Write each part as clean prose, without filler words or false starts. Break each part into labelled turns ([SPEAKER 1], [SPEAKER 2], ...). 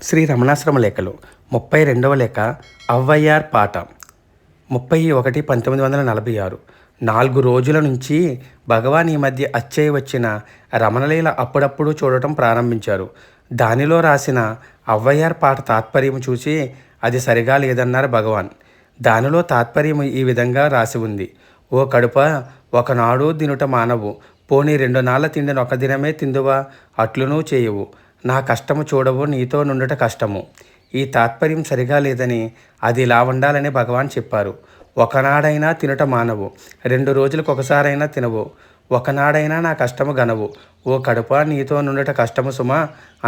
[SPEAKER 1] శ్రీ రమణాశ్రమ లేఖలు 32వ లేఖ అవ్వయ్యార్ పాట 31/1946. 4 రోజుల నుంచి భగవాన్ ఈ మధ్య అచ్చయ్య వచ్చిన రమణలీల అప్పుడప్పుడు చూడటం ప్రారంభించారు. దానిలో రాసిన అవ్వయ్యార్ పాట తాత్పర్యం చూసి అది సరిగా లేదన్నారు భగవాన్. దానిలో తాత్పర్యం ఈ విధంగా రాసి ఉంది. ఓ కడుప, ఒకనాడు దినుట మానవు, పోనీ 2 నాళ్ళ తిండిని ఒక దినమే తిందువా, అట్లునూ చేయవు, నా కష్టము చూడవు, నీతో నుండుట కష్టము. ఈ తాత్పర్యం సరిగా లేదని అది ఇలా ఉండాలని భగవాన్ చెప్పారు. ఒకనాడైనా తినుట మానవు, 2 రోజులకు ఒకసారైనా తినవు, ఒకనాడైనా నా కష్టము గనవు, ఓ కడుప నీతో నుండుట కష్టము సుమా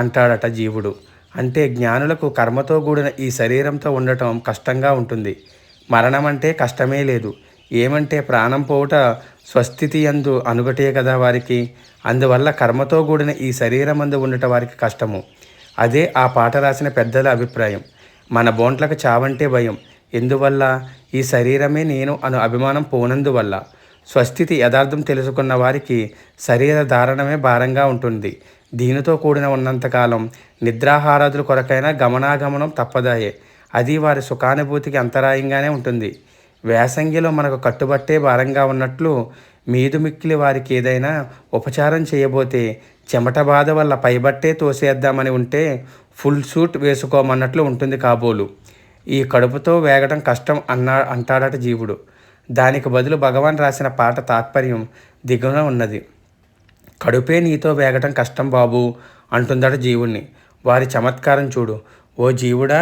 [SPEAKER 1] అంటాడట జీవుడు. అంటే జ్ఞానులకు కర్మతో కూడిన ఈ శరీరంతో ఉండటం కష్టంగా ఉంటుంది. మరణం అంటే కష్టమే లేదు. ఏమంటే ప్రాణం పోవుట స్వస్థితి యందు అనుగటే కదా వారికి. అందువల్ల కర్మతో కూడిన ఈ శరీరమందు ఉండట వారికి కష్టము. అదే ఆ పాట రాసిన పెద్దల అభిప్రాయం. మన బోంట్లకు చావంటే భయం. ఎందువల్ల? ఈ శరీరమే నేను అను అభిమానం పోనందువల్ల. స్వస్థితి యథార్థం తెలుసుకున్న వారికి శరీర ధారణమే భారంగా ఉంటుంది. దీనితో కూడిన ఉన్నంతకాలం నిద్రాహారాదుల కొరకైనా గమనాగమనం తప్పదాయే. అది వారి సుఖానుభూతికి అంతరాయంగానే ఉంటుంది. వేసంగిలో మనకు కట్టుబట్టే భారంగా ఉన్నట్లు మీదు మిక్కిలి వారికి ఏదైనా ఉపచారం చేయబోతే చెమట బాధ వల్ల పైబట్టే తోసేద్దామని ఉంటే ఫుల్ సూట్ వేసుకోమన్నట్లు ఉంటుంది కాబోలు. ఈ కడుపుతో వేగడం కష్టం అంటాడట జీవుడు. దానికి బదులు భగవాన్ రాసిన పాట తాత్పర్యం దిగువన ఉన్నది. కడుపే నీతో వేగటం కష్టం బాబు అంటుందట జీవుణ్ణి. వారి చమత్కారం చూడు. ఓ జీవుడా,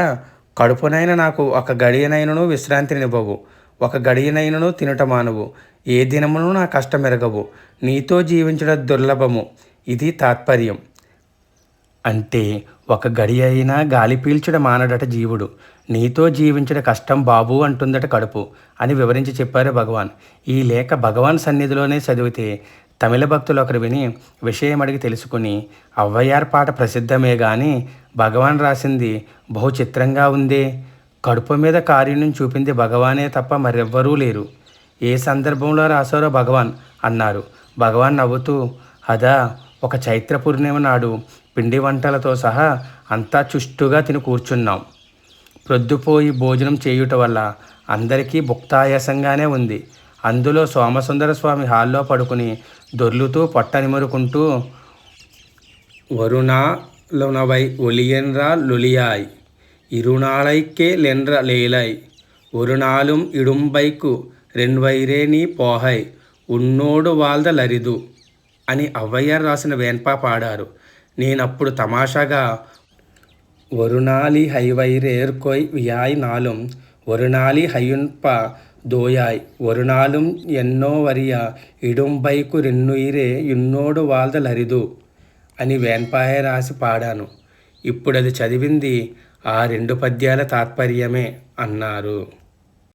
[SPEAKER 1] కడుపునైనా నాకు ఒక గడియనైనను విశ్రాంతినివ్వవు, ఒక గడియనైనను తినుట మానవు, ఏ దినమును నా కష్టం ఎరగవు, నీతో జీవించడం దుర్లభము. ఇది తాత్పర్యం. అంటే ఒక గడి అయినా గాలి పీల్చుడ మానడట జీవుడు. నీతో జీవించడ కష్టం బాబు అంటుందట కడుపు అని వివరించి చెప్పారు భగవాన్. ఈ లేఖ భగవాన్ సన్నిధిలోనే చదివితే తమిళ భక్తులు ఒకరు విని విషయం అడిగి తెలుసుకుని అవ్వయ్యార్ పాట ప్రసిద్ధమే గాని భగవాన్ రాసింది బహు చిత్రంగా ఉందే, కడుపు మీద కారుణ్యం చూపింది భగవానే తప్ప మరెవ్వరూ లేరు, ఏ సందర్భంలో రాశారో భగవాన్ అన్నారు. భగవాన్ నవ్వుతూ, అదా, ఒక చైత్ర పూర్ణిమ నాడు పిండి వంటలతో సహా అంతా చుష్టుగా తిని కూర్చున్నాం. ప్రొద్దుపోయి భోజనం చేయుట వల్ల అందరికీ భుక్తాయాసంగానే ఉంది. అందులో సోమసుందర స్వామి హాల్లో పడుకుని దొర్లుతూ పొట్ట నిమురుకుంటూ వరుణాలునవై ఒలియన్రా లొలియాయ్ ఇరునాళైకే లెన్ర లేలాయ్ ఒరునాలుం ఇడుంబైకు రెండ్వైరే నీ పోహై ఉన్నోడు వాల్ద లరిదు అని అవ్వయ్యారు రాసిన వేన్పా పాడారు. నేనప్పుడు తమాషాగా ఒరునాలి హైవైరేర్కొయ్ వియాయ్ నాలుం ఒరునాలి హయున్ప దోయాయ్ ఒరునాలుం ఎన్నో వరియ ఇడుంబైకు రెన్నుయిరే యున్నోడు వాల్ద లరిదు అని వేన్పాయే రాసి పాడాను. ఇప్పుడు అది చదివింది ఆ 2 పద్యాల తాత్పర్యమే అన్నారు.